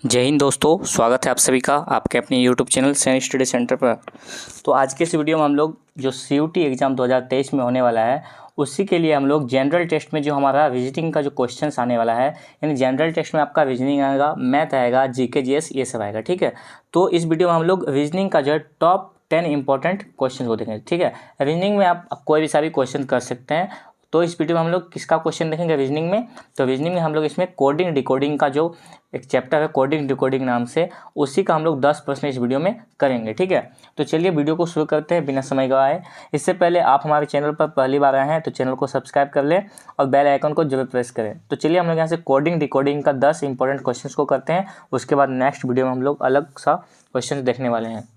जय हिंद दोस्तों, स्वागत है आप सभी का आपके अपने यूट्यूब चैनल सैनिक स्टडी सेंटर पर। तो आज के इस वीडियो में हम लोग जो CUT एग्ज़ाम 2023 में होने वाला है उसी के लिए हम लोग जनरल टेस्ट में जो हमारा रीजनिंग का जो क्वेश्चंस आने वाला है, यानी जनरल टेस्ट में आपका रीजनिंग आएगा, मैथ आएगा, GK GS ये सब आएगा। ठीक है, तो इस वीडियो में हम लोग रीजनिंग का जो है टॉप 10 इंपॉर्टेंट क्वेश्चन को देखेंगे। ठीक है, रीजनिंग में आप कोई भी सारी क्वेश्चन कर सकते हैं। तो इस वीडियो में हम लोग किसका क्वेश्चन देखेंगे रीजनिंग में, तो रीजनिंग में हम लोग इसमें कोडिंग डिकोडिंग का जो एक चैप्टर है कोडिंग डिकोडिंग नाम से, उसी का हम लोग 10 प्रश्न इस वीडियो में करेंगे। ठीक है, तो चलिए वीडियो को शुरू करते हैं बिना समय गवाए। इससे पहले आप हमारे चैनल पर पहली बार आए हैं तो चैनल को सब्सक्राइब कर लें और बेल आइकन को जरूर प्रेस करें। तो चलिए हम लोग यहाँ से कोडिंग डिकोडिंग का 10 इंपॉर्टेंट क्वेश्चन को करते हैं, उसके बाद नेक्स्ट वीडियो में हम लोग अलग सा क्वेश्चन देखने वाले हैं।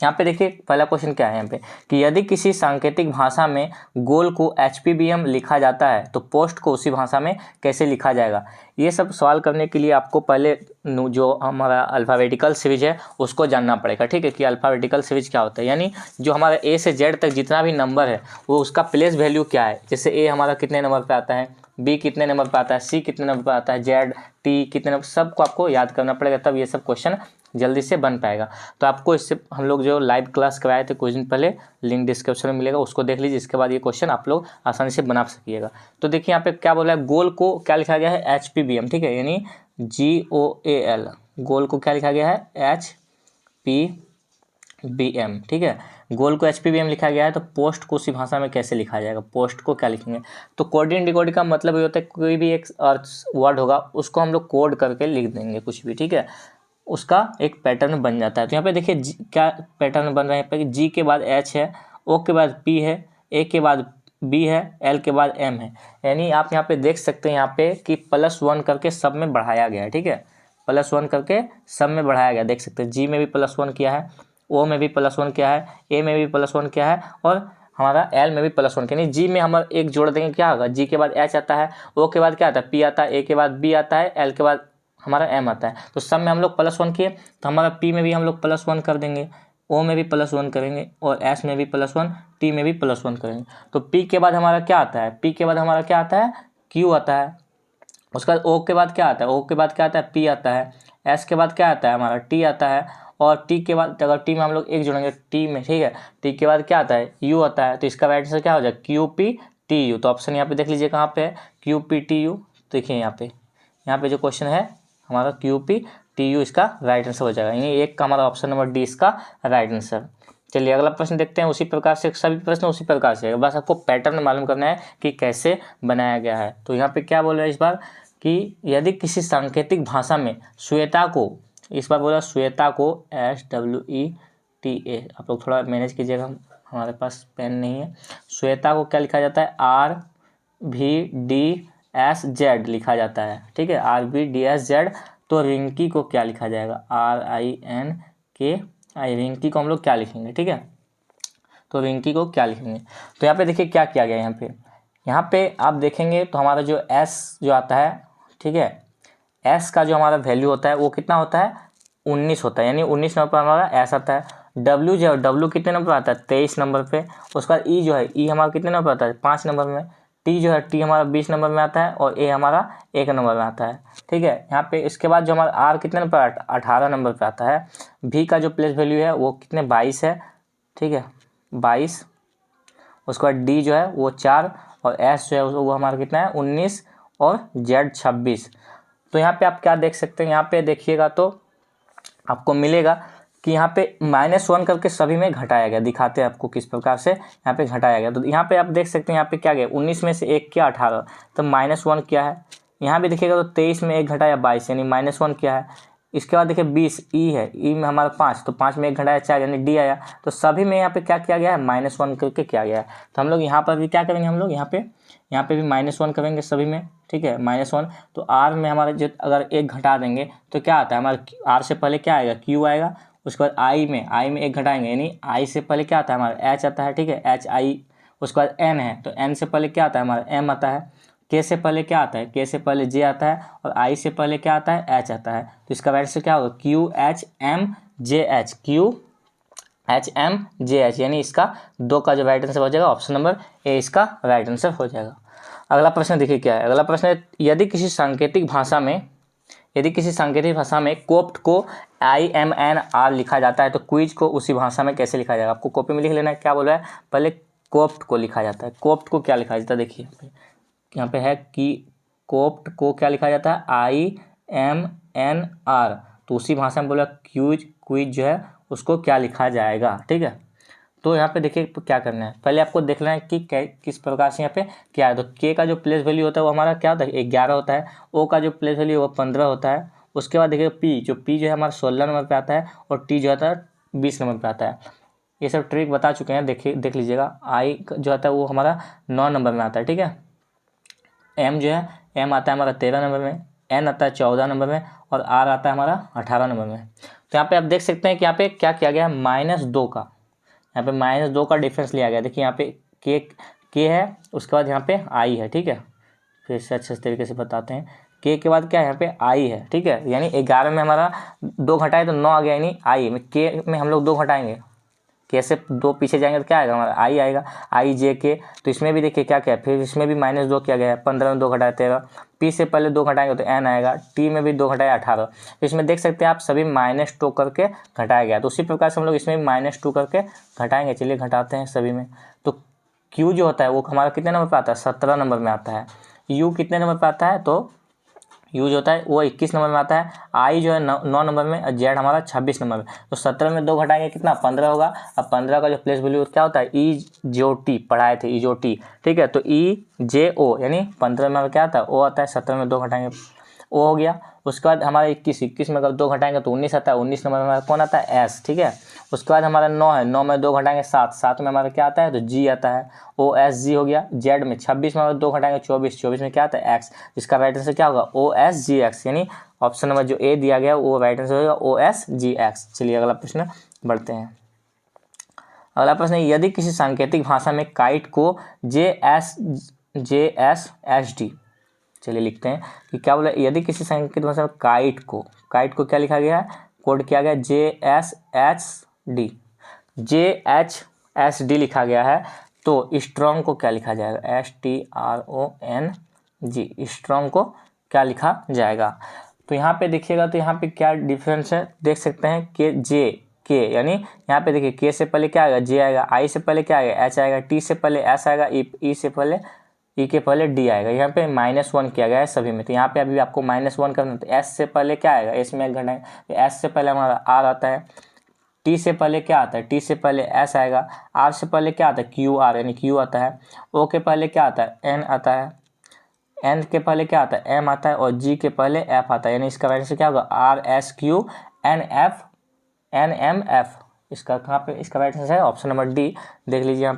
यहाँ पे देखिए पहला क्वेश्चन क्या है यहाँ पे कि यदि किसी सांकेतिक भाषा में गोल को HPBM लिखा जाता है तो पोस्ट को उसी भाषा में कैसे लिखा जाएगा। ये सब सवाल करने के लिए आपको पहले जो हमारा अल्फ़ाबेटिकल सीरीज है उसको जानना पड़ेगा। ठीक है, कि अल्फ़ाबेटिकल सीरीज क्या होता है, यानी जो हमारा A से Z तक जितना भी नंबर है वो उसका प्लेस वैल्यू क्या है। जैसे A हमारा कितने नंबर पर आता है, B कितने नंबर पर आता है, C कितने नंबर पर आता है, Z T कितने नंबर, सबको आपको याद करना पड़ेगा, तब ये सब क्वेश्चन जल्दी से बन पाएगा। तो आपको इससे हम लोग जो लाइव क्लास कराए थे कुछ दिन पहले, लिंक डिस्क्रिप्शन में मिलेगा, उसको देख लीजिए। इसके बाद ये क्वेश्चन आप लोग आसानी से बना सकिएगा। तो देखिए यहाँ पे क्या बोला है, गोल को क्या लिखा गया है HPBM। ठीक है, यानी GOAL, गोल को क्या लिखा गया है HPBM। ठीक है, गोल को HPBM लिखा गया है, तो पोस्ट को उसी भाषा में कैसे लिखा जाएगा, पोस्ट को क्या लिखेंगे। तो कोडिंग डिकोडिंग का मतलब ये होता है कोई भी एक वर्ड होगा उसको हम लोग कोड करके लिख देंगे कुछ भी। ठीक है, उसका एक पैटर्न बन जाता है। तो यहाँ पे देखिए क्या पैटर्न बन रहा है यहाँ पे कि G के बाद H है, O के बाद P है, A के बाद B है, L के बाद M है। यानी आप यहाँ पे देख सकते हैं यहाँ पे कि +1 करके सब में बढ़ाया गया है। ठीक है, +1 करके सब में बढ़ाया गया, देख सकते हैं। G में भी +1 किया है, O में भी +1 किया है, A में भी +1 किया है और हमारा L में भी +1 किया। यानी G में हम एक जोड़ देंगे, क्या होगा, G के बाद H आता है, O के बाद क्या आता है P आता है, A के बाद B आता है, L के बाद हमारा M आता है। तो सब में हम लोग +1 किए तो हमारा P में भी हम लोग +1 कर देंगे, O में भी +1 करेंगे और S में भी +1, T में भी +1 करेंगे। तो P के बाद हमारा क्या आता है, P के बाद हमारा क्या आता है Q आता है। उसके बाद O के बाद क्या आता है, O के बाद क्या आता है P आता है। S के बाद क्या आता है हमारा T आता है और T के बाद अगर T में हम लोग एक जोड़ेंगे T में, ठीक है, T के बाद क्या आता है U आता है। तो इसका राइट आंसर क्या हो जाएगा QPTU। तो ऑप्शन यहाँ पे देख लीजिए कहाँ पे है QPTU। देखिए यहाँ पे जो क्वेश्चन है हमारा QPTU इसका राइट आंसर हो जाएगा। यानी एक का हमारा ऑप्शन नंबर डी इसका राइट आंसर। चलिए अगला प्रश्न देखते हैं। उसी प्रकार से सभी प्रश्न उसी प्रकार से, बस आपको पैटर्न मालूम करना है कि कैसे बनाया गया है। तो यहाँ पे क्या बोल रहा है इस बार कि यदि किसी सांकेतिक भाषा में श्वेता को, इस बार बोला श्वेता को SWETA, आप लोग थोड़ा मैनेज कीजिएगा, हमारे पास पेन नहीं है। श्वेता को क्या लिखा जाता है RVDSZ लिखा जाता है। ठीक है, RVDSZ। तो रिंकी को क्या लिखा जाएगा RINKI, रिंकी को हम लोग क्या लिखेंगे। ठीक है, तो रिंकी को क्या लिखेंगे। तो यहाँ पे देखिए क्या किया गया यहाँ पे आप देखेंगे तो हमारा जो S जो आता है, ठीक है, S का जो हमारा वैल्यू होता है वो कितना होता है 19 होता है, यानी 19 नंबर पर हमारा S आता है। W जो है W कितने नंबर पर आता है 23 नंबर पे। उसके बाद E जो है E हमारा कितने नंबर पर आता है 5 नंबर में। T जो है T हमारा 20 नंबर में आता है और A हमारा 1 नंबर में आता है। ठीक है, यहाँ पे इसके बाद जो हमारा R कितने नंबर पर 18 नंबर पर आता है। V का जो प्लेस वैल्यू है वो कितने 22 है। ठीक है, 22। उसके बाद D जो है वो 4 और S जो है वो हमारा कितना है 19 और Z 26। तो यहाँ पे आप क्या देख सकते हैं, यहाँ पे देखिएगा तो आपको मिलेगा कि यहाँ पे -1 करके सभी में घटाया गया। दिखाते हैं आपको किस प्रकार से यहाँ पे घटाया गया। तो यहाँ पे आप देख सकते हैं यहाँ पे क्या गया 19 में से 1 किया 18, तो -1 किया है। यहाँ भी देखिएगा तो 23 में 1 घटाया 22, यानी -1 किया है। इसके बाद देखिए 20 E है, E में हमारा 5, तो 5 में 1 घटाया 4, यानी D आया। तो सभी में यहाँ पे क्या किया गया है -1 करके किया गया है। तो हम लोग यहाँ पर भी क्या करेंगे, हम लोग यहाँ पे भी -1 करेंगे सभी में। ठीक है, -1। तो R में हमारे जो अगर 1 घटा देंगे तो क्या आता है हमारा R से पहले क्या आएगा Q आएगा। उसके बाद I में 1 घटाएंगे, यानी I से पहले क्या आता है हमारा H आता है। ठीक है, HI। उसके बाद N है तो N से पहले क्या आता है हमारा M आता है। K से पहले क्या आता है, K से पहले J आता है और I से पहले क्या आता है H आता है। तो इसका राइट आंसर क्या होगा QHMJH, QHMJH, यानी इसका 2 का जो राइट आंसर हो जाएगा ऑप्शन नंबर A इसका राइट आंसर हो जाएगा। अगला प्रश्न देखिए क्या है। अगला प्रश्न है यदि किसी सांकेतिक भाषा में यदि किसी सांकेतिक भाषा में कोप्ट को IMNR लिखा जाता है तो क्विज को उसी भाषा में कैसे लिखा जाएगा। आपको कॉपी में लिख लेना है। क्या बोल रहा है, पहले कोप्ट को लिखा जाता है। कोप्ट को क्या लिखा जाता है, देखिए यहाँ पे है कि कोप्ट को क्या लिखा जाता है, IMNR। तो उसी भाषा में बोला क्विज जो है उसको क्या लिखा जाएगा। ठीक है, तो यहाँ पे देखिए तो क्या करना है, पहले आपको देखना है कि किस प्रकार से यहाँ पे क्या है। तो के का जो प्लेस वैल्यू होता है वो हमारा क्या होता है, 11 होता है। ओ का जो प्लेस वैल्यू वो 15 होता है। उसके बाद देखिए पी जो है हमारा 16 नंबर पे आता है और टी जो आता है 20 नंबर पे आता है। ये सब ट्रिक बता चुके हैं, देखिए देख लीजिएगा। आई जो आता है वो हमारा 9 नंबर में आता है। ठीक है, एम जो है एम आता है हमारा 13 नंबर में, एन आता है 14 नंबर में और आर आता है हमारा 18 नंबर में। तो यहाँ पे आप देख सकते हैं कि यहाँ पे क्या किया गया है, -2 का, यहाँ पे -2 का डिफरेंस लिया गया। देखिए यहाँ पे के है, उसके बाद यहाँ पे आई है। ठीक है, फिर से अच्छे तरीके से बताते हैं। के बाद क्या है, यहाँ पे आई है। ठीक है, यानी 11 में हमारा 2 घटाए तो 9 आ गया, यानी आई में के में हम लोग 2 घटाएंगे, कैसे 2 पीछे जाएंगे तो क्या आएगा हमारा आई आएगा, आई जे के। तो इसमें भी देखिए क्या क्या है, फिर इसमें भी -2 किया गया है। 15 में 2 घटाए 13, पी से पहले 2 घटाएंगे तो एन आएगा, टी में भी 2 घटाए 18। तो इसमें देख सकते हैं आप सभी -2 करके घटाया गया। तो उसी प्रकार से हम लोग इसमें भी -2 करके घटाएंगे। चलिए घटाते हैं सभी में। तो क्यू जो होता है वो हमारा कितने नंबर पर आता है, 17 नंबर में आता है। यू कितने नंबर पर आता है, तो यू जो होता है वो 21 नंबर में आता है। आई जो है 9 नंबर में और जेड हमारा 26 नंबर में। तो 17 में 2 घटाएंगे कितना, 15 होगा। अब 15 का जो प्लेस वैल्यू क्या होता है, ई जो टी पढ़ाए थे, ई जो टी। ठीक है, तो ई जे ओ यानी 15 में क्या आता है, ओ आता है। 17 में 2 घटाएंगे ओ हो गया। उसके बाद हमारा 21 में अगर 2 घटाएंगे तो 19 आता है। 19 नंबर में हमारा कौन आता है, एस। ठीक है, उसके बाद हमारा 9 है, 9 में 2 घटाएंगे 7 में हमारा क्या आता है, तो जी आता है, ओ एस जी हो गया। जेड में 26 में हमारा 2 घटाएंगे 24 में क्या आता है, एक्स। इसका राइट आंसर क्या होगा, ओ एस जी एक्स, यानी ऑप्शन नंबर जो ए दिया गया वो राइट आंसर होगा ओ एस जी एक्स। चलिए अगला प्रश्न बढ़ते हैं। अगला प्रश्न है, यदि किसी सांकेतिक भाषा में काइट को JSSD, चलिए लिखते हैं कि क्या बोला, यदि किसी सांकेतिक भाषा में काइट को क्या लिखा गया है, कोड किया गया JHSD लिखा गया है। तो स्ट्रॉन्ग को क्या लिखा जाएगा, STRONG, स्ट्रॉन्ग को क्या लिखा जाएगा। तो यहाँ पे देखिएगा तो यहाँ पे क्या डिफरेंस है, देख सकते हैं के यानी यहाँ पे देखिए के से पहले क्या आएगा, जे आएगा। आई से पहले क्या आएगा, एच आएगा। टी से पहले एस आएगा। ई से पहले ई के पहले डी आएगा। यहाँ पे -1 किया गया है सभी में। तो यहाँ पे अभी आपको -1 करना है। तो एस से पहले क्या आएगा, एस में घटाएं तो एस से पहले हमारा आर आता है। टी से पहले क्या आता है, टी से पहले एस आएगा। आर से पहले क्या आता है, क्यू आर यानी क्यू आता है। ओ के पहले क्या आता है, एन आता है। एन के पहले क्या आता है, एम आता है। और जी के पहले एफ आता है, यानी इसका राइट आंसर क्या होगा, RSQNF। इसका कहाँ पे, इसका राइट आंसर है ऑप्शन नंबर डी। देख लीजिए यहाँ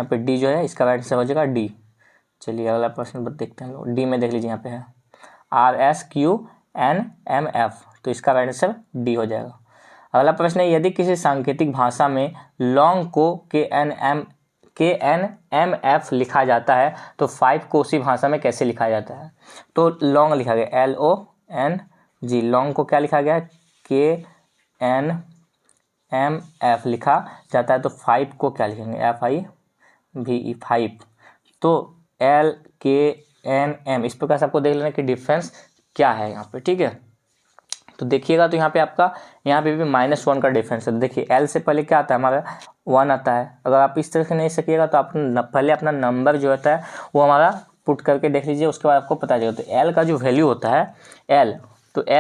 पे डी जो है इसका राइट आंसर हो जाएगा डी। चलिए अगला प्रश्न देखते हैं लोग। डी में देख लीजिए यहाँ पे है RSQNMF, तो इसका राइट आंसर डी हो जाएगा। अगला प्रश्न है, यदि किसी सांकेतिक भाषा में लॉन्ग को KNMF लिखा जाता है तो 5 को उसी भाषा में कैसे लिखा जाता है। तो लॉन्ग लिखा गया LONG, लॉन्ग को क्या लिखा गया, KNMF लिखा जाता है। तो 5 को क्या लिखेंगे, FIVE 5। तो LKNM, इस प्रकार से आपको देख लेना कि डिफरेंस क्या है यहाँ पे। ठीक है, तो देखिएगा तो यहाँ पे आपका यहाँ पे भी -1 का डिफरेंस है। देखिए एल से पहले क्या आता है हमारा 1 आता है। अगर आप इस तरह से नहीं सकिएगा तो आप पहले अपना नंबर जो होता है वो हमारा पुट करके देख लीजिए, उसके बाद आपको पता चलेगा। तो एल का जो वैल्यू होता है एल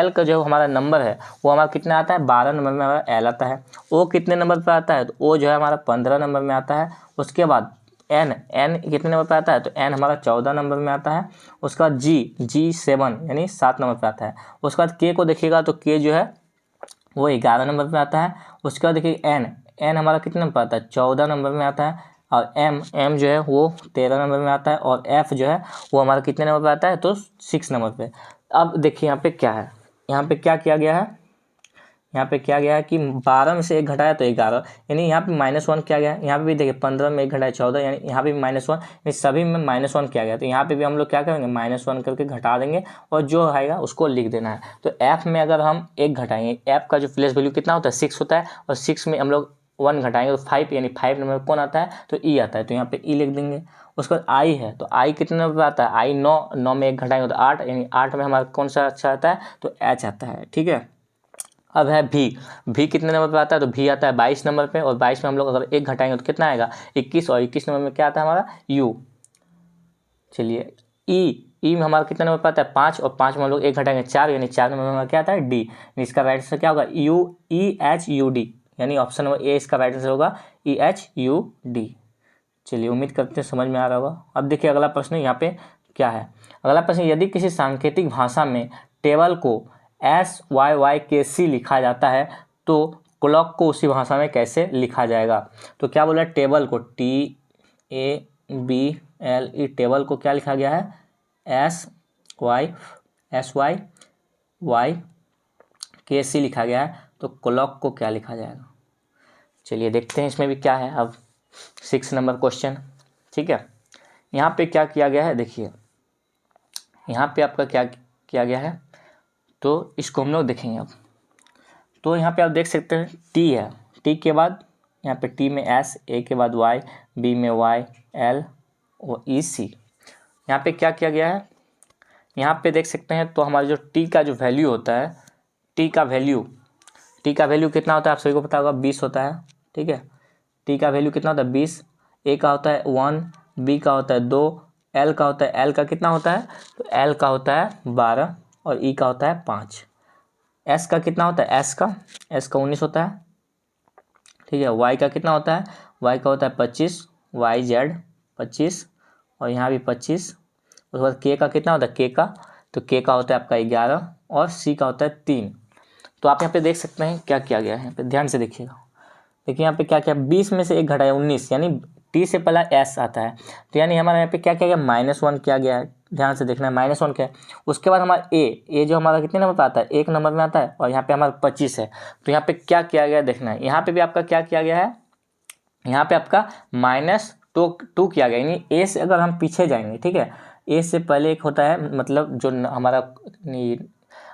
का जो हमारा नंबर है वो हमारा कितना आता है, 12 नंबर में हमारा एल आता है। ओ कितने नंबर पर आता है, तो ओ जो है हमारा 15 नंबर में आता है। उसके बाद एन कितने नंबर पर आता है, तो एन हमारा 14 नंबर में आता है। उसके बाद जी 7 यानी 7 नंबर पर आता है। उसके बाद के को देखिएगा तो के जो है वो 11 नंबर पर आता है। उसके बाद देखिए एन हमारा कितने नंबर पर आता है, 14 नंबर में आता है। और एम जो है वो 13 नंबर में आता है। और एफ जो है वो हमारा कितने नंबर पर आता है, तो 6 नंबर पे। अब देखिए यहाँ पे क्या है, यहाँ पे क्या किया गया है, यहाँ पे क्या गया है कि 12 में से 1 घटाया तो 11, यानी यहाँ पे -1 किया गया है। यहाँ पे भी देखिए 15 में 1 घटाया 14, यानी यहाँ पे भी -1, यानी सभी में -1 किया गया। तो यहाँ पे भी हम लोग क्या करेंगे, -1 करके घटा देंगे और जो आएगा उसको लिख देना है। तो एफ में अगर हम 1 घटाएंगे, एफ का जो प्लेस वैल्यू कितना होता है, 6 होता है। और 6 में हम लोग 1 घटाएंगे तो 5, यानी 5 नंबर कौन आता है, तो ई आता है। तो यहाँ पे ई लिख देंगे। उसके बाद आई है, तो आई कितने नंबर पे आता है, आई 9, 9 में 1 घटाएंगे तो 8, यानी 8 में हमारा कौन सा अच्छा आता है, तो एच आता है। ठीक है, अब है भी कितने नंबर पे आता है, तो भी आता है 22 नंबर पे, और 22 में हम लोग अगर 1 घटाएंगे तो कितना आएगा, 21, और 21 नंबर में क्या आता है हमारा, यू। चलिए ई में हमारा कितना नंबर पे आता है, 5, और 5 में हम लोग 1 घटाएंगे 4, यानी 4 नंबर में हमारा क्या आता है, डी। इसका राइट आंसर क्या होगा, UEHUD, यानी ऑप्शन नंबर ए इसका राइट आंसर होगा EHUD। चलिए उम्मीद करते हैं समझ में आ रहा होगा। अब देखिए अगला प्रश्न यहाँ पे क्या है। अगला प्रश्न, यदि किसी सांकेतिक भाषा में टेबल को SYYKC लिखा जाता है तो क्लॉक को उसी भाषा में कैसे लिखा जाएगा। तो क्या बोला, टेबल को TABLE, टेबल को क्या लिखा गया है, SYYKC लिखा गया है, तो क्लॉक को क्या लिखा जाएगा। चलिए देखते हैं इसमें भी क्या है। अब 6 नंबर क्वेश्चन, ठीक है, यहाँ पे क्या किया गया है, देखिए यहाँ पे आपका क्या किया गया है, तो इसको हम लोग देखेंगे अब। तो यहाँ पे आप देख सकते हैं टी है, टी के बाद यहाँ पे टी में एस, ए के बाद वाई, बी में वाई, एल और ई सी। यहाँ पे क्या किया गया है, यहाँ पे देख सकते हैं, तो हमारा जो टी का जो वैल्यू होता है, टी का वैल्यू कितना होता है, आप सभी को पता होगा 20 होता है। ठीक है, टी का वैल्यू कितना होता है, 20, ए का होता है 1, बी का होता है 2, एल का होता है, एल का कितना होता है, तो एल का होता है 12, और ई का होता है 5। एस का कितना होता है, एस का 19 होता है। ठीक है, वाई का कितना होता है, वाई का होता है 25, वाई जेड 25, और यहाँ भी 25। उसके बाद के का कितना होता है, के का, तो के का होता है आपका 11, और सी का होता है 3। तो आप यहाँ पे देख सकते हैं क्या किया गया है, यहाँ पे ध्यान से देखिएगा। देखिए यहाँ पे क्या किया, 20 में से 1 घटाया 19, यानी टी से पहला एस आता है, तो यानी हमारा यहाँ पे क्या किया गया, -1 किया गया है। ध्यान से देखना है, -1 क्या है। उसके बाद हमारा ए जो हमारा कितने नंबर पर आता है, 1 नंबर में आता है, और यहाँ पे हमारा 25 है। तो यहाँ पे क्या किया गया देखना है, यहाँ पे भी आपका क्या किया गया है, यहाँ पे आपका -2 किया गया, यानी ए से अगर हम पीछे जाएंगे, ठीक है, ए से पहले एक होता है, मतलब जो हमारा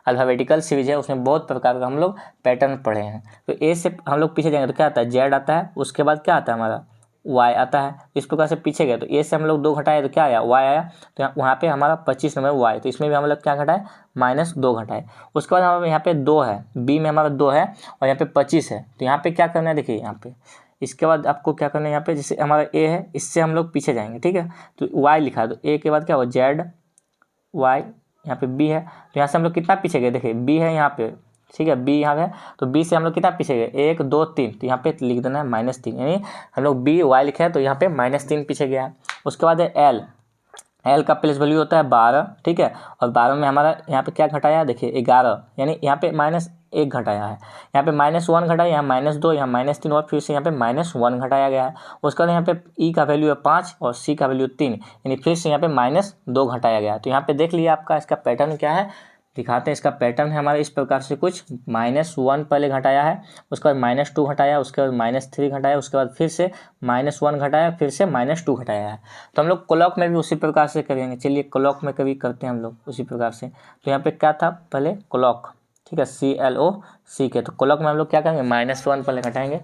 अल्फ़ाबेटिकल सीरीज है, उसमें बहुत प्रकार का हम लोग पैटर्न पढ़े हैं। तो ए से हम लोग पीछे जाएंगे तो क्या आता है, जेड आता है, उसके बाद क्या आता है हमारा, वाई आता है। इस प्रकार से पीछे गए तो ए से हम लोग 2 घटाए तो क्या आया, वाई आया। तो वहाँ पे हमारा 25 नंबर वाई, तो इसमें भी हम लोग क्या घटाए, -2 घटाए। उसके बाद हमारे यहाँ पे 2 है, बी में हमारा 2 है, और यहाँ पे 25 है। तो यहाँ पे क्या करना है, देखिए यहाँ पे इसके बाद आपको क्या करना है, यहाँ पे जैसे हमारा ए है, इससे हम लोग पीछे जाएंगे। ठीक है, तो वाई लिखा है, तो ए के बाद क्या हुआ, जेड, वाई, यहाँ पे बी है, तो यहाँ से हम लोग कितना पीछे गए, देखिए बी है यहाँ पे, ठीक है, बी यहाँ है, तो बी से हम लोग कितना पीछे गए, 1 2 3, तो यहाँ पे लिख देना है -3, यानी हम लोग बी वाई लिखे हैं, तो यहाँ पे -3 पीछे गया है। उसके बाद है एल का प्लेस वैल्यू होता है 12, ठीक है, और 12 में हमारा यहाँ पे क्या घटाया है, देखिए 11, यानी यहाँ पे -1 घटाया है, यहाँ पे -1 घटाया, यहाँ -2, यहाँ -3, और फिर से यहाँ पे -1 घटाया गया है। उसके बाद यहाँ पे ई का वैल्यू है 5 और सी का वैल्यू 3, यानी फिर से यहाँ पे -2 घटाया गया है। तो यहाँ पे देख लिया आपका इसका पैटर्न क्या है, दिखाते हैं। इसका पैटर्न है हमारा इस प्रकार से, कुछ -1 पहले घटाया है, उसके बाद -2 घटाया, उसके बाद -3 घटाया, उसके बाद फिर से -1 घटाया, फिर से -2 घटाया है। तो हम लोग क्लॉक में भी उसी प्रकार से करेंगे। चलिए क्लॉक में कभी करते हैं हम लोग उसी प्रकार से। तो यहाँ पे क्या था, पहले क्लॉक, ठीक है, CLOCK, तो क्लॉक में हम लोग क्या करेंगे, -1 पहले घटाएंगे,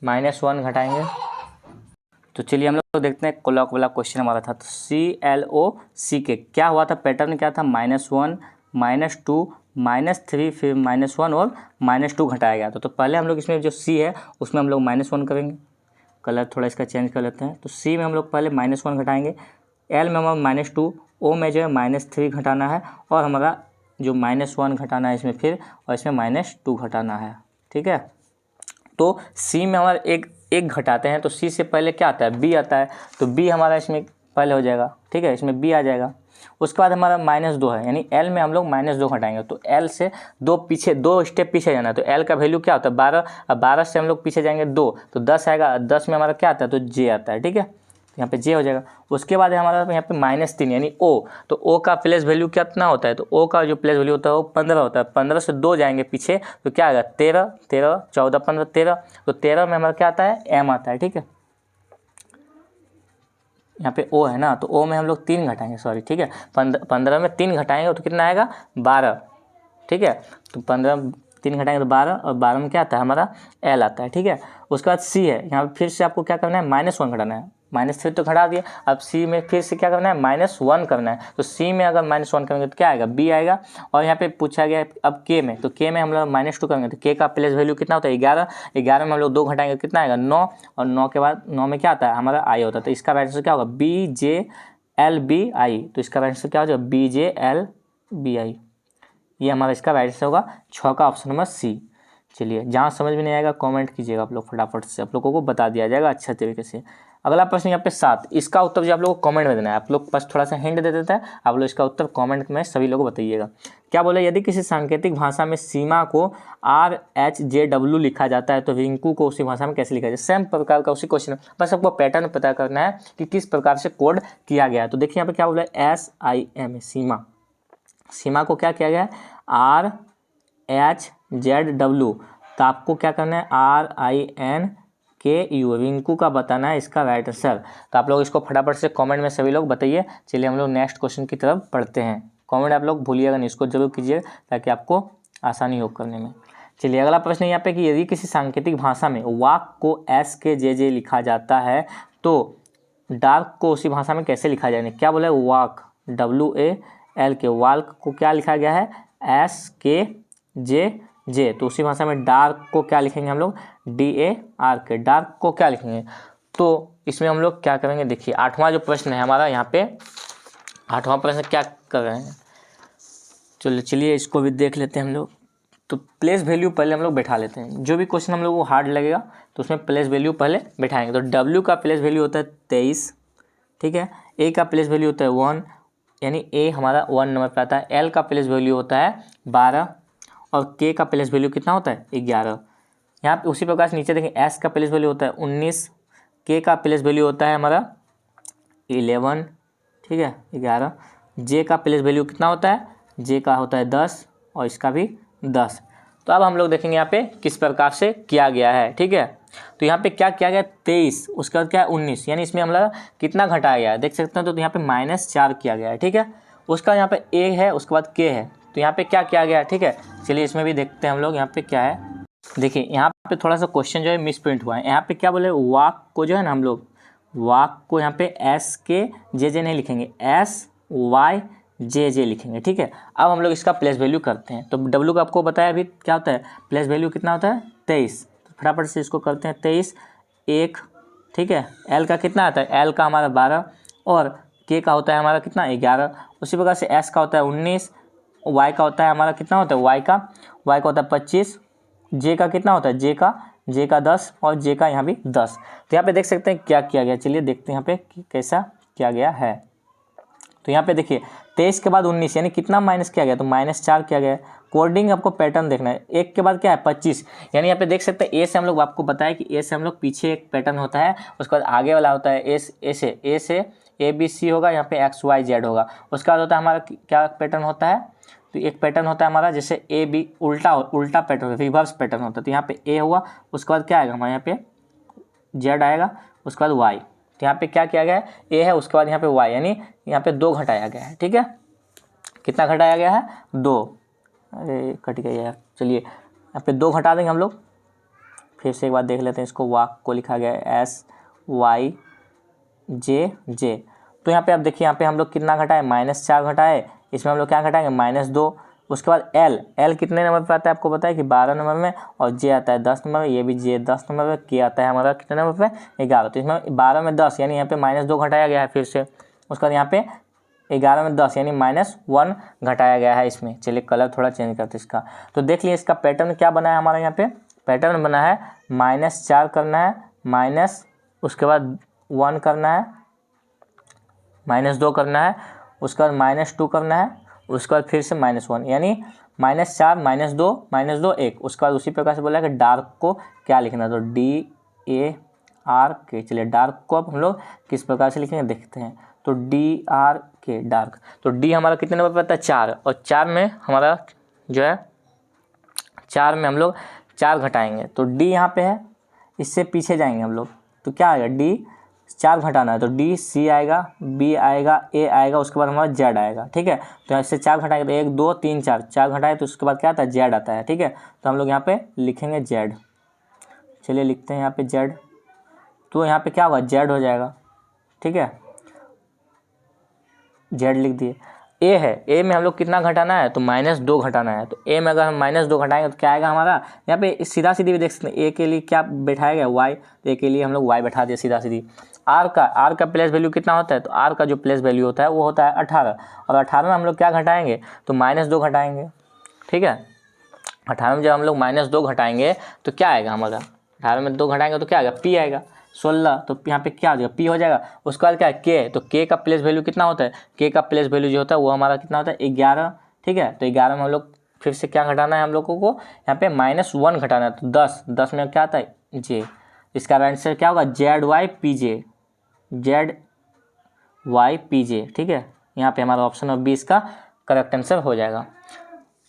-1 घटाएंगे। तो चलिए हम लोग देखते हैं क्लॉक वाला क्वेश्चन हमारा था। तो CLOCK क्या हुआ था, पैटर्न क्या था, -1 -2 -3 फिर -1 और -2 घटाया गया था। तो पहले हम लोग इसमें जो C है उसमें हम लोग -1 करेंगे, कलर थोड़ा इसका चेंज कर लेते हैं। तो C में हम लोग पहले -1 घटाएंगे, L में हमारा -2, O में जो है -3 घटाना है, और हमारा जो -1 घटाना है इसमें फिर, और इसमें -2 घटाना है। ठीक है, तो C में हमारा एक घटाते हैं, तो C से पहले क्या आता है, B आता है, तो B हमारा इसमें पहले हो जाएगा। ठीक है, इसमें B आ जाएगा। उसके बाद हमारा -2 है, यानी L में हम लोग -2 घटाएंगे, तो L से 2 स्टेप पीछे जाना है। तो L का वैल्यू क्या होता है, 12, अब 12 से हम लोग पीछे जाएंगे 2, तो 10 आएगा, 10 में हमारा क्या आता है, तो J आता है। ठीक है, यहाँ पे J हो जाएगा। उसके बाद हमारा यहाँ पे -3 यानी O, तो O का प्लेस वैल्यू कितना होता है, तो O का जो प्लेस वैल्यू होता है वो 15 होता है। 15 से 2 जाएंगे पीछे तो क्या आएगा, 13, 14, 15, 13, तो 13 में हमारा क्या आता है, M आता है। ठीक है, यहाँ पे O है ना, तो O में हम लोग 3 घटाएंगे, सॉरी, ठीक है, 15 में 3 घटाएंगे तो कितना आएगा, 12। ठीक है, तो 15 3 घटाएंगे तो 12, और 12 में क्या आता है हमारा, L आता है। ठीक है, उसके बाद C है, यहाँ फिर से आपको क्या करना है, -1 घटाना है, -3 तो घटा दिया। अब सी में फिर से क्या करना है, -1 करना है। तो सी में अगर -1 करेंगे तो क्या आएगा, बी आएगा। और यहाँ पे पूछा गया है अब के में, तो के में हम लोग -2 करेंगे तो के का प्लेस वैल्यू कितना होता है 11। 11 में हम लोग 2 घटाएंगे कितना आएगा 9, और 9 के बाद 9 में क्या आता है हमारा आई होता है। तो इसका राइट आंसर क्या होगा, BJLBI। तो इसका राइट आंसर क्या हो जाएगा, BJLBI। ये हमारा इसका राइट आंसर होगा 6 का ऑप्शन नंबर सी। चलिए, जहाँ समझ में नहीं आएगा कमेंट कीजिएगा आप लोग फटाफट से, आप लोगों को बता दिया जाएगा अच्छा तरीके से। अगला प्रश्न यहाँ पे 7, इसका उत्तर जो आप लोगों को कमेंट में देना है। आप लोग बस थोड़ा सा हिंट दे देता है, आप लोग इसका उत्तर कमेंट में सभी लोग बताइएगा। क्या बोले, यदि किसी सांकेतिक भाषा में सीमा को RHJW लिखा जाता है तो रिंकू को उसी भाषा में कैसे लिखा जाए। सेम प्रकार का उसी क्वेश्चन, बस आपको पैटर्न पता करना है कि किस प्रकार से कोड किया गया है। तो देखिए यहाँ पे क्या बोला है, SIM सीमा, सीमा को क्या किया गया है RHZW। तो आपको क्या करना है RINKU, रिंकू का बताना है इसका राइट आंसर। तो आप लोग इसको फटाफट से कमेंट में सभी लोग बताइए। चलिए हम लोग नेक्स्ट क्वेश्चन की तरफ पढ़ते हैं। कमेंट आप लोग भूलिएगा नहीं, इसको जरूर कीजिए ताकि आपको आसानी हो करने में। चलिए अगला प्रश्न यहाँ पे कि यदि किसी सांकेतिक भाषा में वाक को SKJJ लिखा जाता है तो डार्क को उसी भाषा में कैसे लिखा जाए। क्या बोला है, वाक WAL के, वाल्क को क्या लिखा गया है SKJJ। तो उसी भाषा में डार्क को क्या लिखेंगे हम लोग DARK, डार्क को क्या लिखेंगे। तो इसमें हम लोग क्या करेंगे, देखिए 8वां जो प्रश्न है हमारा यहाँ पे, 8वां प्रश्न क्या कर रहे हैं, चलिए इसको भी देख लेते हैं हम लोग। तो प्लेस वैल्यू पहले हम लोग बैठा लेते हैं। जो भी क्वेश्चन हम लोग को हार्ड लगेगा तो उसमें प्लेस वैल्यू पहले बैठाएंगे। तो W का प्लेस वैल्यू होता है 23, ठीक है। A का प्लेस वैल्यू होता है 1, यानी A हमारा 1 नंबर पर आता है। L का प्लेस वैल्यू होता है 12 और K का प्लेस वैल्यू कितना होता है 11। यहाँ पे उसी प्रकार से नीचे देखें, S का प्लेस वैल्यू होता है 19, K का प्लेस वैल्यू होता है हमारा 11, ठीक है 11। J का प्लेस वैल्यू कितना होता है, J का होता है 10 और इसका भी 10। तो अब हम लोग देखेंगे यहाँ पे किस प्रकार से किया गया है, ठीक है। तो यहाँ पे क्या किया गया 23, उसके बाद क्या है 19, यानी इसमें हम लोग कितना घटाया गया है देख सकते हैं। तो यहाँ पे -4 किया गया है, ठीक है। उसका यहाँ पे A है, उसके बाद K है, तो यहाँ पे क्या किया गया है, ठीक है। चलिए इसमें भी देखते हैं हम लोग यहाँ पे क्या है। देखिए यहाँ पे थोड़ा सा क्वेश्चन जो है मिस प्रिंट हुआ है। यहाँ पे क्या बोले, वाक को जो है ना हम लोग वाक को यहाँ पे SKJJ नहीं लिखेंगे, SYJJ लिखेंगे, ठीक है। अब हम लोग इसका प्लेस वैल्यू करते हैं। तो W का आपको बताया अभी क्या होता है, प्लेस वैल्यू कितना होता है 23। तो फटाफट से इसको करते हैं 23 1, ठीक है। L का कितना आता है, L का हमारा 12 और K का होता है हमारा कितना 11। उसी प्रकार से S का होता है 19, Y का होता है हमारा कितना होता है Y का होता है 25, J का कितना होता है J का 10 और J का यहाँ भी 10। तो यहाँ पे देख सकते हैं क्या किया गया। चलिए देखते हैं यहाँ पे कि कैसा किया गया है। तो यहाँ पे देखिए 23 के बाद 19 यानी कितना माइनस किया गया, तो -4 किया गया है। कोडिंग आपको पैटर्न देखना है। 1 के बाद क्या है 25, यानी यहाँ पे देख सकते हैं A से हम लोग, आपको बताया कि A से हम लोग पीछे एक पैटर्न होता है, उसके बाद आगे वाला होता है A से ABC होगा, यहाँ पे XYZ होगा। उसके बाद होता है हमारा क्या पैटर्न होता है, तो एक पैटर्न होता है हमारा जैसे AB उल्टा पैटर्न, रिवर्स पैटर्न होता है। तो यहाँ पे A हुआ, उसके बाद क्या आएगा हमारे यहाँ पे Z आएगा, उसके बाद Y। तो यहाँ पे क्या किया गया है, A है, उसके बाद यहाँ पे Y, यानी यहाँ पे 2 घटाया गया है, ठीक है। कितना घटाया गया है 2, अरे कट गया यार। चलिए यहाँ पे 2 घटा देंगे हम लोग। फिर से एक बार देख लेते हैं इसको, वाक को लिखा गया है SYJJ। तो यहाँ पे आप देखिए यहाँ पे हम लोग कितना घटाए -4 घटाए, इसमें हम लोग क्या घटाएंगे -2। उसके बाद L कितने नंबर पे आता है आपको पता है कि 12 नंबर में, और J आता है 10 नंबर में, ये भी J 10 नंबर में, K आता है हमारा कितने नंबर पे 11। तो इसमें 12 में 10 यानी यहाँ पे -2 घटाया गया है फिर से। उसके बाद यहाँ पे 11 में 10 यानी -1 घटाया गया है इसमें। चलिए कलर थोड़ा चेंज करते इसका। तो देख लिए इसका पैटर्न क्या बना है हमारा, यहाँ पे पैटर्न बना है -4 करना है, माइनस उसके बाद 1 करना है, -2 करना है, उसके बाद -2 करना है, उसके बाद फिर से -1, यानी -4 -2 1। उसके बाद उसी प्रकार से बोला है कि डार्क को क्या लिखना है, तो DARK। चलिए डार्क को अब हम लोग किस प्रकार से लिखेंगे देखते हैं। तो DRK डार्क। तो D हमारा कितने नंबर पर आता है 4, और 4 में हमारा जो है 4 में हम लोग 4 घटाएंगे, तो D यहाँ पे है, इससे पीछे जाएंगे हम लोग। तो क्या आएगा D 4 घटाना है, तो D C आएगा, B आएगा, A आएगा, उसके बाद हमारा Z आएगा, ठीक है। तो इससे 4 घटाएंगे तो 1 2 3 4 घटाए तो उसके बाद क्या आता है Z आता है, ठीक है। तो हम लोग यहाँ पे लिखेंगे Z। चलिए लिखते हैं यहाँ पे Z। तो यहाँ पे क्या होगा Z हो जाएगा, ठीक है, जेड लिख दिए। ए है, ए में हम लोग कितना घटाना है, तो -2 घटाना है। तो ए में अगर हम -2 घटाएंगे तो क्या आएगा हमारा, यहाँ पे सीधा सीधी भी देख सकते हैं, ए के लिए क्या बैठाया गया वाई, तो ए के लिए हम लोग वाई बैठा दिए सीधा सीधी। आर का प्लेस वैल्यू कितना होता है, तो आर का जो प्लेस वैल्यू होता है वो होता है 18, और 18 में हम लोग क्या घटाएंगे, तो -2 घटाएंगे, ठीक है। 18 में जब हम लोग -2 घटाएंगे तो क्या आएगा हमारा, 18 में 2 घटाएंगे तो क्या आएगा, पी आएगा 16, तो यहाँ पे क्या हो जाएगा, पी हो जाएगा। उसके बाद क्या है, के, तो के का प्लेस वैल्यू कितना होता है, के का प्लेस वैल्यू जो होता है वो हमारा कितना होता है 11, ठीक है। तो 11 में हम लोग फिर से क्या घटाना है हम लोगों को, यहाँ पे -1 घटाना है, तो 10 में क्या आता है जे, इसका आंसर क्या होगा Z Y P J, Z Y P J, ठीक है। यहाँ पे हमारा ऑप्शन नंबर 20 का करेक्ट आंसर हो जाएगा।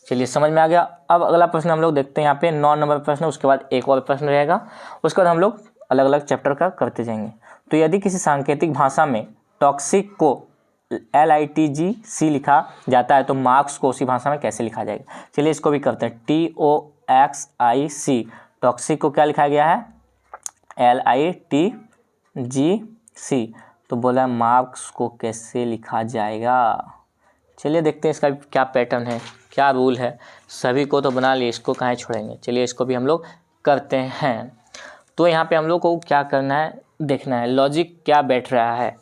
चलिए समझ में आ गया। अब अगला प्रश्न हम लोग देखते हैं, यहाँ पे 9 नंबर प्रश्न, उसके बाद एक और प्रश्न रहेगा, उसके बाद हम लोग अलग अलग चैप्टर का करते जाएंगे। तो यदि किसी सांकेतिक भाषा में टॉक्सिक को LITGC लिखा जाता है तो मार्क्स को उसी भाषा में कैसे लिखा जाएगा। चलिए इसको भी करते हैं, TOXIC, टॉक्सिक को क्या लिखा गया है LITGC, तो बोला मार्क्स को कैसे लिखा जाएगा। चलिए देखते हैं इसका क्या पैटर्न है, क्या रूल है, सभी को तो बना लिए, इसको कहाँ छोड़ेंगे। चलिए इसको भी हम लोग करते हैं। तो यहाँ पे हम लोग को क्या करना है, देखना है लॉजिक क्या बैठ रहा है।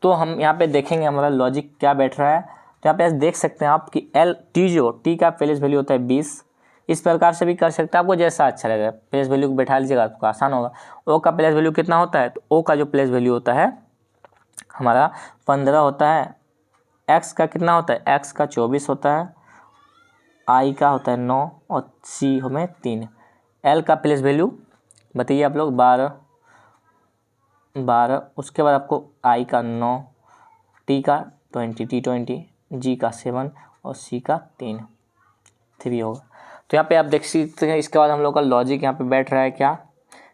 तो हम यहाँ पे देखेंगे हमारा लॉजिक क्या बैठ रहा है। तो यहाँ पे देख सकते हैं आप कि टी का प्लेस वैल्यू होता है 20, इस प्रकार से भी कर सकते हैं, आपको जैसा अच्छा लगेगा। प्लेस वैल्यू को बैठा लीजिएगा आपको आसान होगा। ओ का प्लेस वैल्यू कितना होता है, तो ओ का जो प्लेस वैल्यू होता है हमारा 15 होता है। एक्स का कितना होता है, एक्स का 24 होता है। आई का होता है 9 और सी हमें 3। एल का प्लेस वैल्यू बताइए आप लोग 12। उसके बाद आपको आई का 9, टी का 20, जी का 7 और सी का 3 होगा। तो यहाँ पे आप देख सकते हैं। इसके बाद हम लोग का लॉजिक यहाँ पे बैठ रहा है क्या,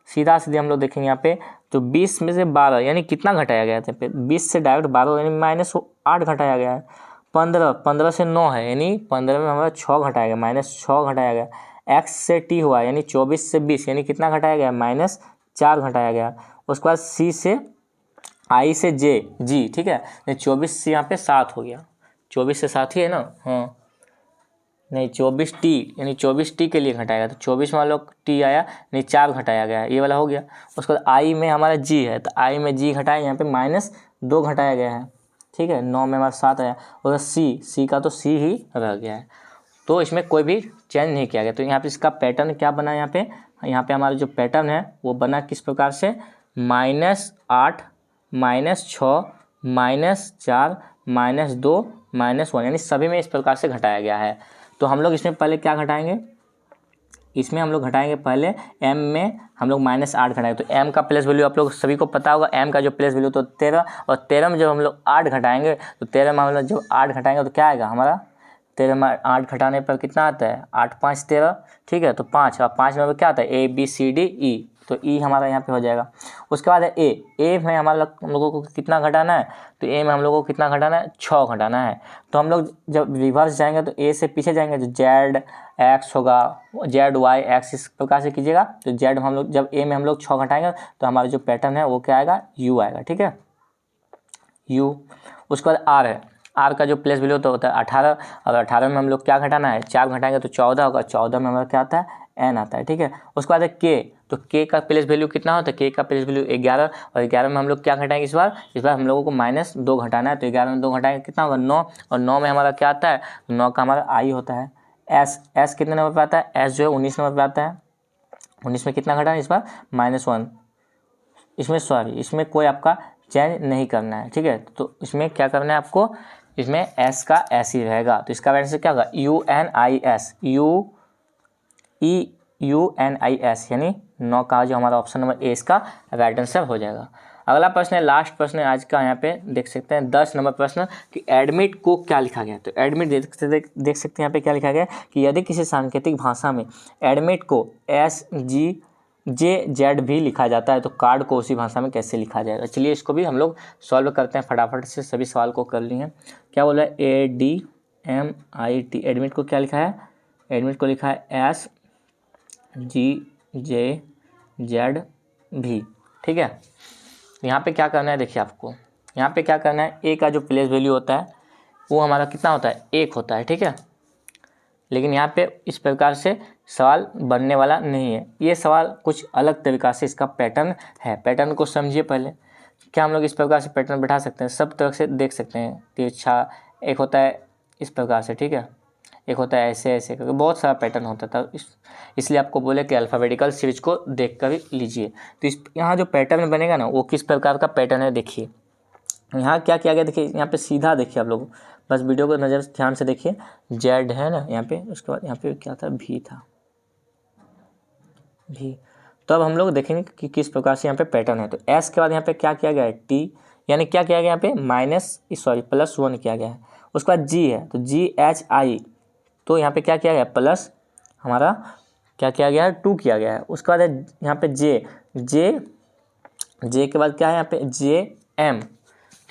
सीधा सीधे हम लोग देखेंगे यहाँ पे। तो 20 में से 12 यानी कितना घटाया गया है, 20 से डायरेक्ट 12 यानी -8 घटाया गया है। 15 से 9 है यानी 15 में हमारा 6 घटाया गया, -6 घटाया गया। एक्स से टी हुआ यानी 24 से 20 यानी कितना घटाया गया, -4 घटाया गया। उसके बाद सी से आई से जी, ठीक है, 24 से यहाँ पे 7 हो गया, 24 से 7 ही है ना, हाँ नहीं 24 टी यानी 24 टी के लिए घटाएगा, तो 24 में लोग टी आया यानी 4 घटाया गया, ये वाला हो गया। उसके बाद आई में हमारा जी है, तो आई में जी घटाया, यहाँ पे -2 घटाया गया है, ठीक है। 9 में हमारा 7 आया। और सी का तो सी ही रह गया है, तो इसमें कोई भी चेंज नहीं किया गया। तो यहाँ पे इसका पैटर्न क्या बना, यहाँ पे हमारा जो पैटर्न है वो बना किस प्रकार से, -8 -6 -4 -2 -1 यानी सभी में इस प्रकार से घटाया गया है। तो हम लोग इसमें पहले क्या घटाएंगे, इसमें हम लोग घटाएंगे पहले m में हम लोग -8 घटाएंगे। तो m का प्लेस वैल्यू आप लोग सभी को पता होगा, m का जो प्लेस वैल्यू तो 13, और 13 में जब हम लोग 8 घटाएंगे तो 13 में हम लोग जब 8 घटाएंगे तो क्या आएगा हमारा, 13 में 8 घटाने पर कितना आता है, 8 5 13, ठीक है। तो 5 और 5 में क्या आता है ABCDE, तो ई हमारा यहाँ पे हो जाएगा। उसके बाद है ए में हम लोगों को कितना घटाना है, तो ए में हम लोगों को कितना घटाना है, 6 घटाना है। तो हम लोग जब रिवर्स जाएंगे तो ए से पीछे जाएंगे तो जेड एक्स होगा, जेड वाई एक्स, इस प्रकार से कीजिएगा। तो जेड में हम लोग जब ए में हम लोग 6 घटाएंगे तो हमारा जो पैटर्न है वो क्या आएगा, यू आएगा, ठीक है, यू। उसके बाद आर है, आर का जो प्लेस वैल्यू तो होता है 18, और 18 में हम लोग क्या घटाना है, 4 घटाएंगे तो 14 होगा, 14 में हमारा क्या आता है, एन आता है, ठीक है। उसके बाद है के, तो के का प्लेस वैल्यू कितना होता है, के का प्लेस वैल्यू 11, और 11 में हम लोग क्या घटाएंगे इस बार हम लोगों को -2 घटाना है। तो 11 में 2 घटाएंगे कितना होगा, 9, और 9 में हमारा क्या आता है, 9 का हमारा आई होता है। एस कितने नंबर पर आता है, एस जो है 19 नंबर पर आता है। 19 में कितना घटाना है इस बार, -1, इसमें कोई आपका चेंज नहीं करना है, ठीक है। तो इसमें क्या करना है आपको, इसमें एस का एस ही रहेगा। तो इसका आंसर क्या होगा, UNIS यानी 9 का जो हमारा ऑप्शन नंबर ए इसका राइट आंसर हो जाएगा। अगला प्रश्न है, लास्ट प्रश्न है आज का, यहाँ पे देख सकते हैं 10 नंबर प्रश्न कि एडमिट को क्या लिखा गया है। तो एडमिट देख सकते हैं यहाँ पे क्या लिखा गया है कि यदि किसी सांकेतिक भाषा में एडमिट को SGJZ भी लिखा जाता है तो कार्ड को उसी भाषा में कैसे लिखा जाएगा। चलिए इसको भी हम लोग सॉल्व करते हैं फटाफट से, सभी सवाल को कर लिए। क्या बोला है, ADMIT, एडमिट को क्या लिखा है, एडमिट को लिखा है SGJZ भी, ठीक है। यहाँ पे क्या करना है देखिए आपको, यहाँ पे क्या करना है, ए का जो प्लेस वैल्यू होता है वो हमारा कितना होता है, 1 होता है, ठीक है। लेकिन यहाँ पे इस प्रकार से सवाल बनने वाला नहीं है, ये सवाल कुछ अलग तरीक़ा से इसका पैटर्न है। पैटर्न को समझिए पहले। क्या हम लोग इस प्रकार से पैटर्न बैठा सकते हैं, सब तरह से देख सकते हैं। तिरछा एक होता है इस प्रकार से, ठीक है, एक होता है ऐसे ऐसे करके, बहुत सारा पैटर्न होता था। इसलिए आपको बोले कि अल्फ़ाबेटिकल सीरीज को देख कर लीजिए। तो इस यहाँ जो पैटर्न बनेगा ना वो किस प्रकार का पैटर्न है देखिए। यहाँ क्या किया गया देखिए, यहाँ पे सीधा देखिए आप लोग, बस वीडियो को नज़र ध्यान से देखिए। जेड है ना यहाँ पे, उसके बाद यहाँ पे क्या था, भी था, भी। तो अब हम लोग देखेंगे कि किस प्रकार से यहाँ पे पैटर्न है। तो एस के बाद यहाँ पे क्या किया गया है, टी, यानी क्या किया गया यहाँ पे +1 किया गया है। उसके बाद जी है तो GHI, तो यहाँ पे क्या किया गया, प्लस हमारा क्या किया गया है, 2 किया गया है। उसके बाद है यहाँ पे जे के बाद क्या है यहाँ पे JM,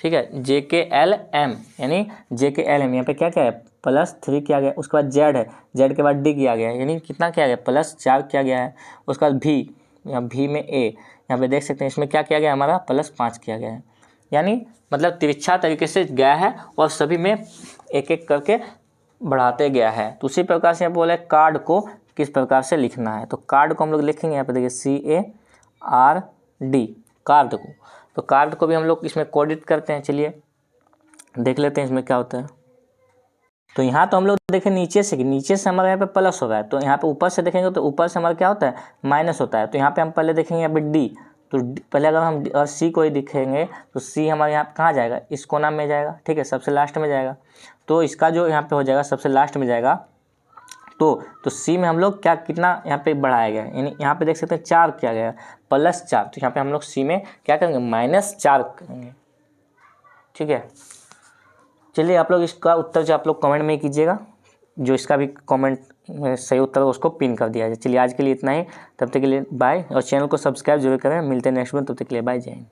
ठीक है, JKLM, यानी JKLM यहाँ पे क्या क्या है, +3 किया गया। उसके बाद जेड है, जेड के बाद डी किया गया है, यानी कितना किया गया, +4 किया गया है। उसके बाद भी, यहाँ भी में ए, यहाँ पे देख सकते हैं इसमें क्या किया गया हमारा, +5 किया गया है। यानी मतलब तिरछा तरीके से गया है और सभी में एक एक करके बढ़ाते गया है। तो उसी प्रकार से यहाँ बोले कार्ड को किस प्रकार से लिखना है। तो कार्ड को हम लोग लिखेंगे यहाँ पे देखिए CARD, कार्ड को। तो कार्ड को भी हम लोग इसमें कोडित करते हैं। चलिए देख लेते हैं इसमें क्या होता है। तो यहाँ तो हम लोग देखें नीचे से हमारे यहाँ पे प्लस हो रहा है, तो यहाँ पे ऊपर से देखेंगे तो ऊपर से हमारा क्या होता है, माइनस होता है। तो यहाँ पे हम पहले देखेंगे यहाँ पे डी, तो पहले अगर हम और सी को ही दिखेंगे तो सी हमारे यहाँ कहाँ जाएगा, इस कोना में जाएगा, ठीक है, सबसे लास्ट में जाएगा। तो इसका जो यहाँ पे हो जाएगा सबसे लास्ट में जाएगा। तो सी में हम लोग क्या कितना यहाँ पे बढ़ाया गया है, यानी यहाँ पे देख सकते हैं 4 किया गया है, +4। तो यहाँ पे हम लोग सी में क्या करेंगे, -4 करेंगे, ठीक है। चलिए आप लोग इसका उत्तर जो आप लोग कमेंट में कीजिएगा, जो इसका भी कमेंट सही उत्तर उसको पिन कर दिया जाए। चलिए आज के लिए इतना ही, तब तक के लिए बाय, और चैनल को सब्सक्राइब जरूर करें। मिलते हैं नेक्स्ट में, तब तक के लिए बाय, जय हिंद।